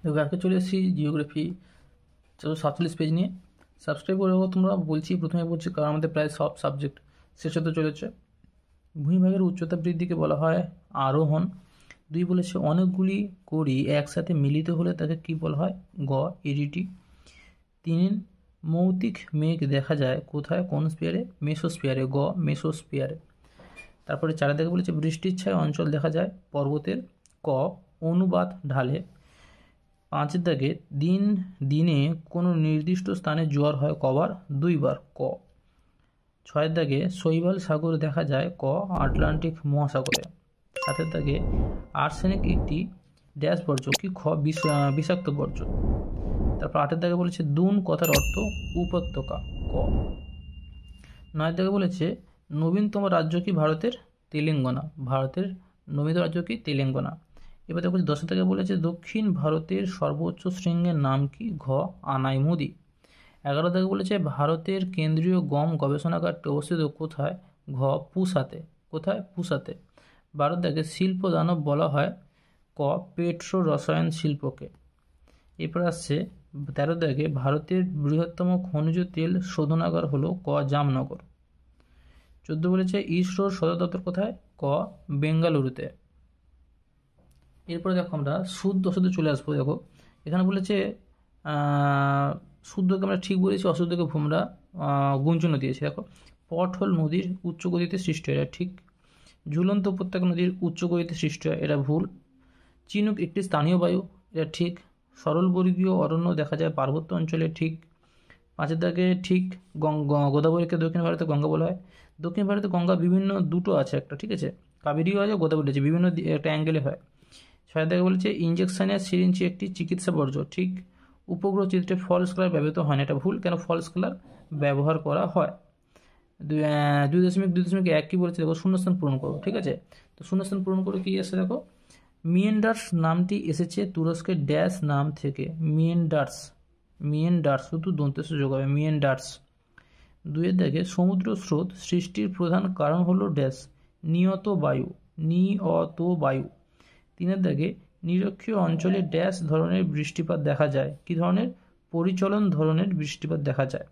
দেখো আজকে চলে এসেছি জিওগ্রাফি 447 পেজ নিয়ে। সাবস্ক্রাইব করে রাখো তোমরা, বলছি প্রথমে বলছি, কারণ আমাদের প্রায় সব সাবজেক্ট শেষ হতে চলেছে। ভূমিভাগের উচ্চতা বৃদ্ধিকে বলা হয় আরোহণ। 2 বলেছে অনেকগুলি কড়ি একসাথে মিলিত হলে তাকে কি বলা হয়? গ এডিটি। 3 মৌতিক মেঘ দেখা যায় কোথায়, কোন স্পিয়ারে? মেসোস্পিয়ারে, গ মেসোস্পিয়ারে। তারপরে 4 দেখে বলেছে বৃষ্টির ছায় অঞ্চল দেখা যায় পর্বতের, ক অনুবাদ ঢালে। 5 দাগে দিনে কোনো নির্দিষ্ট স্থানে জোয়ার হয় কবার? 2 বার, ক। 6 দাগে শৈবাল সাগর দেখা যায়, ক আটলান্টিক মহাসাগরে। 7 দাগে আর্সেনিক একটি ড্যাশ বর্জ্য, কি? খ বিষাক্ত বর্জ্য। তারপর 8 দাগে বলেছে দুন কথার অর্থ উপত্যকা, ক। 9 দাগে বলেছে নবীনতম রাজ্য কি ভারতের? তেলেঙ্গানা। ভারতের নবীনতম রাজ্য কি? তেলেঙ্গানা। এবার দেখো 10 থেকে বলেছে দক্ষিণ ভারতের সর্বোচ্চ শৃঙ্গের নাম কি? ঘ আনাইমুদি। 11 থেকে বলেছে ভারতের কেন্দ্রীয় গম গবেষণাগারটি অবস্থিত কোথায়? ঘ পুসাতে। কোথায়? পুসাতে। 12 থেকে শিল্প দানব বলা হয়, ক পেট্রো রসায়ন শিল্পকে। এরপর আসছে 13 থেকে ভারতের বৃহত্তম খনিজ তেল শোধনাগার হলো, ক জামনগর। 14 বলেছে ইসরোর সদর দপ্তর কোথায়? ক বেঙ্গালুরুতে। এরপরে দেখো আমরা শুদ্ধ অশুদ্ধ চলে আসবো। দেখো এখানে বলেছে শুদ্ধকে আমরা ঠিক বলেছি, অশুদ্ধকে আমরা গুঞ্জন দিয়েছি। দেখো পটহোল নদীর উচ্চ গতিতে সৃষ্টি হয়, এটা ঠিক। ঝুলন্ত উপত্যকা নদীর উচ্চ গতিতে সৃষ্টি হয়, এটা ভুল। চিনুক একটি স্থানীয় বায়ু, এটা ঠিক। সরলবর্গীয় অরণ্য দেখা যায় পার্বত্য অঞ্চলে, ঠিক। 5 দাগে ঠিক। গোদাবরীকে দক্ষিণ ভারতে গঙ্গা বলা হয়। দক্ষিণ ভারতে গঙ্গা বিভিন্ন দুটো আছে, একটা ঠিক আছে, কাবেরিও আছে, গোদাবরী আছে, বিভিন্ন একটা অ্যাঙ্গেলে হয়। 6 দাগে বলেছে ইঞ্জেকশনের সিরিঞ্জ একটি চিকিৎসা বর্জ্য, ঠিক। উপগ্রহ চিত্রে ফলস কালার ব্যবহৃত হয় না, এটা ভুল। কেন ফলস কালার ব্যবহার করা হয়? 2.2.1 কি বলেছে? দেখো শূন্যস্থান পূরণ করো, ঠিক আছে। তো শূন্যস্থান পূরণ করে কি আসছে দেখো, মিয়েন্ডার্স নামটি এসেছে তুরস্কের ড্যাশ নাম থেকে। মিয়েন্ডার্স শুধু দন্তেস যোগ হবে, মিয়েন্ডার্স। 2 দাগে সমুদ্র স্রোত সৃষ্টির প্রধান কারণ হলো ড্যাশ নিয়ত বায়ু। 3 দাগে নিরক্ষীয় অঞ্চলে ড্যাশ ধরনের বৃষ্টিপাত দেখা যায়, কি ধরনের? পরিচলন ধরনের বৃষ্টিপাত দেখা যায়।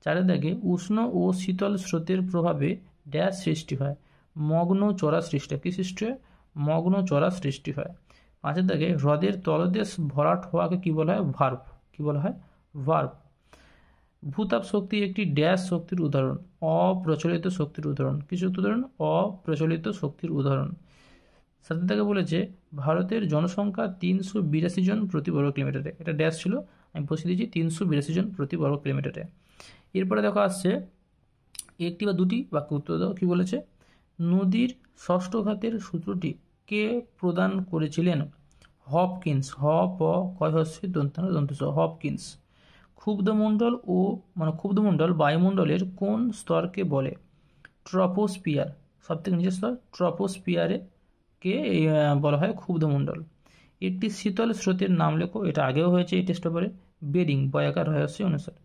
4 দাগে উষ্ণ ও শীতল স্রোতের প্রভাবে ড্যাশ সৃষ্টি হয়, মগ্ন চড়া সৃষ্টি হয়, কি সৃষ্টি হয়? মগ্ন চড়া সৃষ্টি হয়। 5 দাগে হ্রদের তলদেশ ভরাট হওয়াকে কি বলা হয়? ভার্ব। কি বলা হয়? ভার্ব। ভূতাপ শক্তি একটি ড্যাশ শক্তির উদাহরণ, অপ্রচলিত শক্তির উদাহরণ। কি শক্তির উদাহরণ? অপ্রচলিত শক্তির উদাহরণ। 7 থেকে বলেছে ভারতের জনসংখ্যা 382 জন প্রতি বর্গ কিলোমিটারে, এটা ড্যাশ ছিল, আমি বসিয়ে দিয়েছি 382 জন প্রতি বর্গ কিলোমিটারে। এরপরে দেখো আসছে একটি বা দুটি বাক্য উত্তর দাও। কি বলেছে? নদীর ষষ্ঠ ঘাতের সূত্রটি কে প্রদান করেছিলেন? হপকিন্স। হপকিন্স। ক্ষুব্ধমণ্ডল বায়ুমণ্ডলের কোন স্তরকে বলে? ট্রপোস্পিয়ার, সব থেকে নিচের স্তর ট্রপোস্পিয়ারে কে বলা হয় ক্ষুব্ধমণ্ডল। একটি শীতল স্রোতের নাম লেখো, এটা আগেও হয়েছে এই টেস্ট পেপারে, বেরিং বয়াকার রহস্য অনুসারে।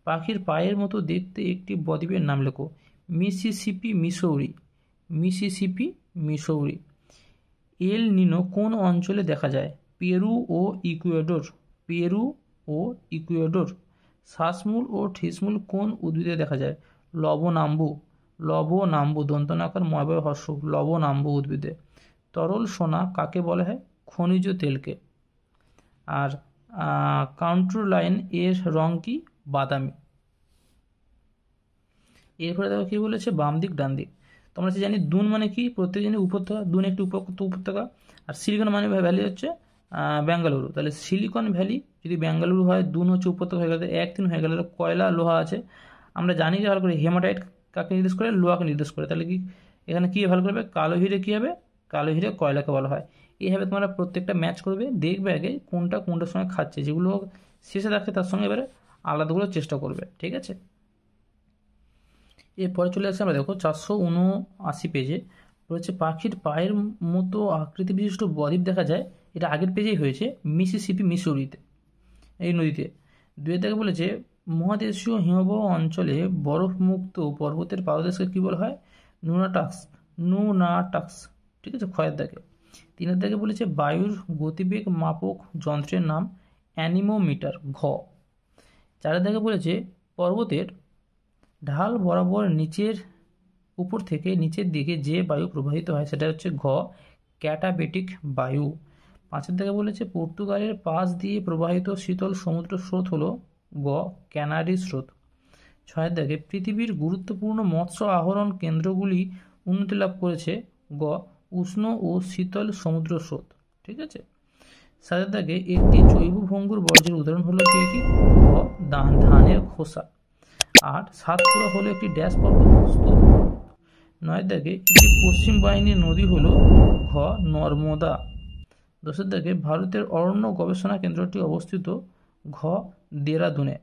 পাখির পায়ের মতো দেখতে একটি বদ্বীপের নাম লেখো, মিসিসিপি মিসৌরি। এল নিনো কোন অঞ্চলে দেখা যায়? পেরু ও ইকুয়েডর। শ্বাসমূল ও ঠিসমূল কোন উদ্ভিদে দেখা যায়? লবণাম্বু দন্তনাকার ময়বয় হর্ষ, লবণাম্বু উদ্ভিদে। তরল সোনা কাকে বলা হয়? খনিজ তেলকে। আর কাউন্ট্রোলাইন এর রং কি? বাদামি। এরপরে দেখো কি বলেছে, বাম দিক ডান দিক। তোমরা জানি দুন মানে কি? প্রত্যেক জানি উপত্যকা, দুন একটি উপত্যকা। আর সিলিকন মানে ভ্যালি হচ্ছে বেঙ্গালুরু। তাহলে সিলিকন ভ্যালি যদি বেঙ্গালুরু হয়, দুন হচ্ছে উপত্যকা হয়ে গেলে 1-3 হয়ে গেলে কয়লা লোহা আছে। আমরা জানি যে ভালো করে হেমাটাইট কাকে নির্দেশ করে? লোহাকে নির্দেশ করে। তাহলে কি এখানে কি ভালো করবে? কালো হিরে কি হবে? কালো হিরে কয়লাকে বলা হয়। এইভাবে তোমরা প্রত্যেকটা ম্যাচ করবে, দেখবে আগে কোনটার সঙ্গে খাচ্ছে, যেগুলো শেষে রাখছে তার সঙ্গে এবারে আলাদাগুলো চেষ্টা করবে, ঠিক আছে। এরপরে চলে আসছে আমরা দেখো 479 পেজে রয়েছে পাখির পায়ের মতো আকৃতি বিশিষ্ট বদ্বীপ দেখা যায়, এটা আগের পেজেই হয়েছে, মিসিসিপি মিসৌরিতে, এই নদীতে। 2 থেকে বলেছে মহাদেশীয় হিমবাহ অঞ্চলে বরফমুক্ত পর্বতের পাদদেশকে কী বলা হয়? নুনাটাক্স, ঠিক আছে, ক্ষয়ের দাগে। তিনের দাগে বলেছে বায়ুর গতিবেগ মাপক যন্ত্রের নাম অ্যানিমোমিটার ঘ। চারের দাগে বলেছে পর্বতের ঢাল বরাবর উপর থেকে নিচের দিকে যে বায়ু প্রবাহিত হয় সেটা হচ্ছে ঘ ক্যাটাবেটিক বায়ু। পাঁচের দাগে বলেছে পর্তুগালের পাশ দিয়ে প্রবাহিত শীতল সমুদ্র স্রোত হলো গ ক্যানারি স্রোত। ছয়ের দাগে পৃথিবীর গুরুত্বপূর্ণ মৎস্য আহরণ কেন্দ্রগুলি উন্নতি লাভ করেছে গ উষ্ণ ও শীতল সমুদ্র স্রোত। ঠিক আছে। সাতের দাগে একটি জৈব ভঙ্গুর বর্জ্যের উদাহরণ হলো কি গ ধানের খোসা। আর সাতপুরা হলো একটি ড্যাশ পর্বত স্তূপ। নয়ের দাগে একটি পশ্চিম বাহিনীর নদী হলো ঘ নর্মদা। দশের দাগে ভারতের অরণ্য গবেষণা কেন্দ্রটি অবস্থিত ঘ দেরাদুনে।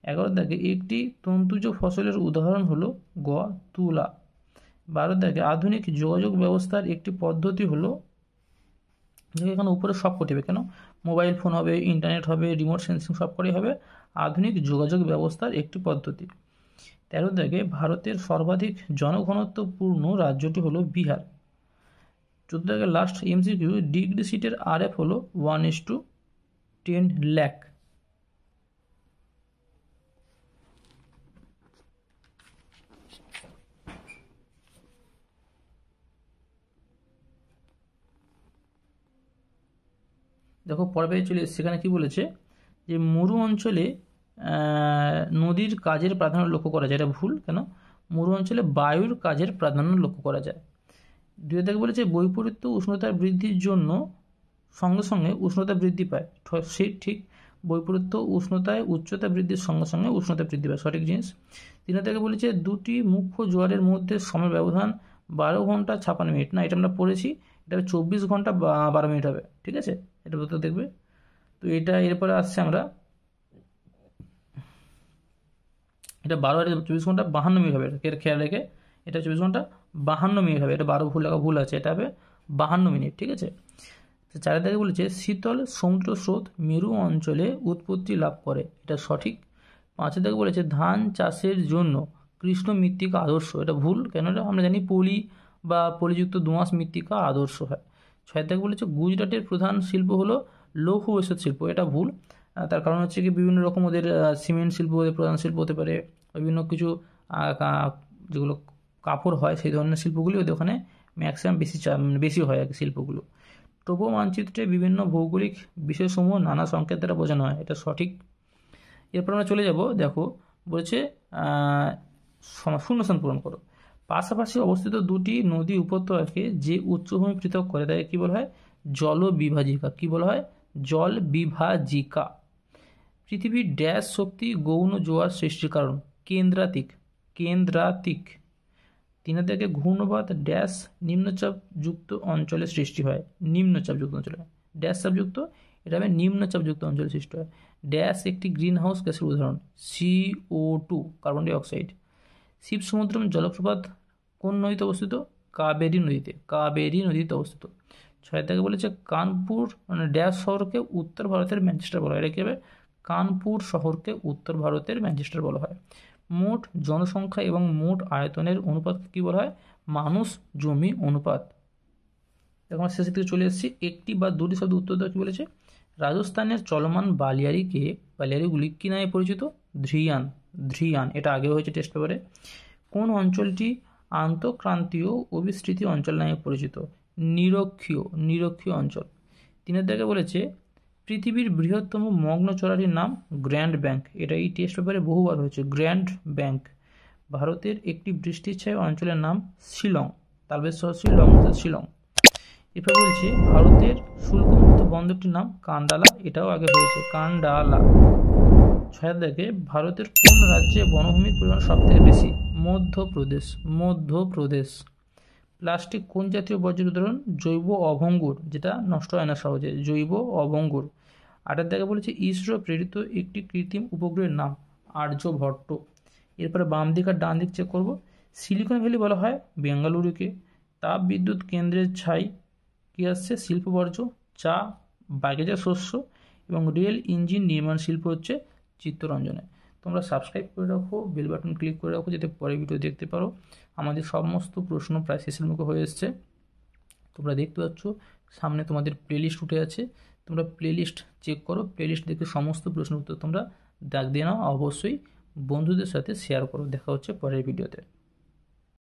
11 দাগে একটি তন্তুজ ফসলের উদাহরণ হলো গ তুলা। 12 দাগে আধুনিক যোগাযোগ ব্যবস্থার একটি পদ্ধতি হলো, এখানে উপরে সব কটিবে কেন, মোবাইল ফোন হবে, ইন্টারনেট হবে, রিমোট সেন্সিং সব করেই হবে, আধুনিক যোগাযোগ ব্যবস্থার একটি পদ্ধতি। 13 দাগে ভারতের সর্বাধিক জনঘনত্বপূর্ণ রাজ্যটি হলো বিহার। 14 দাগে লাস্ট এমসিকিউ, ডিগ্রি সিটের RF হলো 1:10 লাখ। দেখো পরের পেজে চলে এসেছে, সেখানে কি বলেছে যে মরু অঞ্চলে নদীর কাজের প্রাধান্য লক্ষ্য করা যায়, এটা ভুল। কেন, মরু অঞ্চলে বায়ুর কাজের প্রাধান্য লক্ষ্য করা যায়। 2 থেকে বলেছে বৈপরীত্য উষ্ণতার বৃদ্ধির জন্য সঙ্গে সঙ্গে উষ্ণতা বৃদ্ধি পায়, সেই ঠিক বৈপরীত্য উষ্ণতায় উচ্চতা বৃদ্ধির সঙ্গে সঙ্গে উষ্ণতা বৃদ্ধি পায়, সঠিক জিনিস। 3 থেকে বলেছে দুটি মুখ্য জোয়ারের মধ্যে সময় ব্যবধান 12 ঘন্টা 56 মিনিট। না, এটা আমরা পড়েছি, এটা 24 ঘন্টা 12 মিনিট হবে। ঠিক আছে, এটা তো দেখবে। তো এটা এরপরে আসছে আমরা, এটা 12 আর 24 ঘন্টা 52 মিনিট হবে, খেয়াল রেখে এটা 24 ঘন্টা 52 মিনিট হবে, এটা 12 ভুল আছে, এটা হবে 52 মিনিট। ঠিক আছে। তো 4 থেকে বলেছে শীতল সমুদ্র স্রোত মেরু অঞ্চলে উৎপত্তি লাভ করে, এটা সঠিক। 5 থেকে বলেছে ধান চাষের জন্য কৃষ্ণ মৃত্তিকা আদর্শ, এটা ভুল। কেন, আমরা জানি পলি বা পলিযুক্ত দোআঁশ মৃত্তিকা আদর্শ হয়। 6 থেকে বলেছে গুজরাটের প্রধান শিল্প হলো লৌহ ইস্পাত শিল্প, এটা ভুল। তার কারণ হচ্ছে কি বিভিন্ন রকম ওদের সিমেন্ট শিল্প ওদের প্রধান শিল্প হতে পারে, বিভিন্ন কিছু যেগুলো কাপড় হয় সেই ধরনের শিল্পগুলি ওদের ওখানে ম্যাক্সিমাম বেশি হয় আর কি শিল্পগুলো। টোপো মানচিত্রে বিভিন্ন ভৌগোলিক বিষয়সমূহ নানা সংকেত দ্বারা বোঝানো হয়, এটা সঠিক। এরপর আমরা চলে যাব, দেখো বলেছে শূন্যস্থান পূরণ করো। পাশাপাশি অবস্থিত দুটি নদী উপত্যকাকে যে উচ্চভূমি পৃথক করে তাকে কী বলা হয়, জলবিভাজিকা। কী বলা হয়, জলবিভাজিকা। পৃথিবীর ড্যাশ শক্তি গৌণ জোয়ার সৃষ্টির কারণ, কেন্দ্রাতিক। 3 থেকে ঘূর্ণবাত ড্যাশ নিম্নচাপযুক্ত অঞ্চলে সৃষ্টি হয়, নিম্নচাপযুক্ত অঞ্চলে। ড্যাশ চাপযুক্ত, এটা হবে নিম্নচাপযুক্ত অঞ্চলে সৃষ্টি হয়। ড্যাশ একটি গ্রিন হাউস গ্যাসের উদাহরণ, CO2 carbon die oxide. Shivasamudram জলপ্রপাত কোন নদীতে অবস্থিত, কাবেরী নদীতে অবস্থিত। 6 থেকে বলেছে কানপুর ড্যাশ শহরকে উত্তর ভারতের ম্যানচেস্টার বলা হয়, এটা কি হবে, কানপুর শহরকে উত্তর ভারতের ম্যানচেস্টার বলা হয়। মোট জনসংখ্যা এবং মোট আয়তনের অনুপাতকে কী বলা হয়, মানুষ জমি অনুপাত। এখন শেষের দিকে চলে এসেছি, একটি বা দুটি শব্দ উত্তর দেওয়া কী বলেছে, রাজস্থানের চলমান বালিয়াড়িগুলি কী নামে পরিচিত, ধ্রিয়ান, এটা আগেও হয়েছে টেস্ট পেপারে। কোন অঞ্চলটি আন্তঃক্রান্তীয় অবিস্তৃত অঞ্চল নামে পরিচিত, নিরক্ষীয় অঞ্চল। 3 থেকে বলেছে পৃথিবীর বৃহত্তম মগ্ন চরাটির নাম গ্র্যান্ড ব্যাংক, এটা এই টেস্ট পেপারে বহুবার হয়েছে, গ্র্যান্ড ব্যাংক। ভারতের একটি বৃষ্টিচ্ছায় অঞ্চলের নাম শিলং, তালবের শহর শিলং। এরপর বলছে ভারতের শুল্কমুক্ত বন্দরটির নাম কান্ডালা, এটাও আগে হয়েছে, কান্ডালা। 6 থেকে ভারতের কোন রাজ্যে বনভূমির পরিমাণ সবথেকে বেশি, মধ্যপ্রদেশ। প্লাস্টিক কোন জাতীয় বর্জ্যের উদাহরণ, জৈব অভঙ্গুর, যেটা নষ্ট হয় না সহজে, জৈব অভঙ্গুর। 8 থেকে বলেছে ইসরো প্রেরিত একটি কৃত্রিম উপগ্রহের নাম আর্যভট্ট। এরপরে বাম দিক আর ডান দিক চেক করব। সিলিকন ভ্যালি বলা হয় বেঙ্গালুরুকে। তাপ বিদ্যুৎ কেন্দ্রের ছাই কী আসছে, শিল্প বর্জ্য। চা, বাগেজা শস্য এবং রেল ইঞ্জিন নির্মাণ শিল্প হচ্ছে চিত্তরঞ্জনে। তোমরা সাবস্ক্রাইব করে রাখো, বেল বাটন ক্লিক করে রাখো, যাতে পরে ভিডিও দেখতে পারো। আমাদের সমস্ত প্রশ্ন প্রায় শেষের মুখে হয়ে এসছে, তোমরা দেখতে পাচ্ছ সামনে তোমাদের প্লেলিস্ট উঠে আছে, তোমরা প্লেলিস্ট চেক করো, প্লেলিস্ট দেখে সমস্ত প্রশ্ন উত্তর তোমরা দাগ দিয়ে নাও, অবশ্যই বন্ধুদের সাথে শেয়ার করো। দেখা হচ্ছে পরের ভিডিওতে।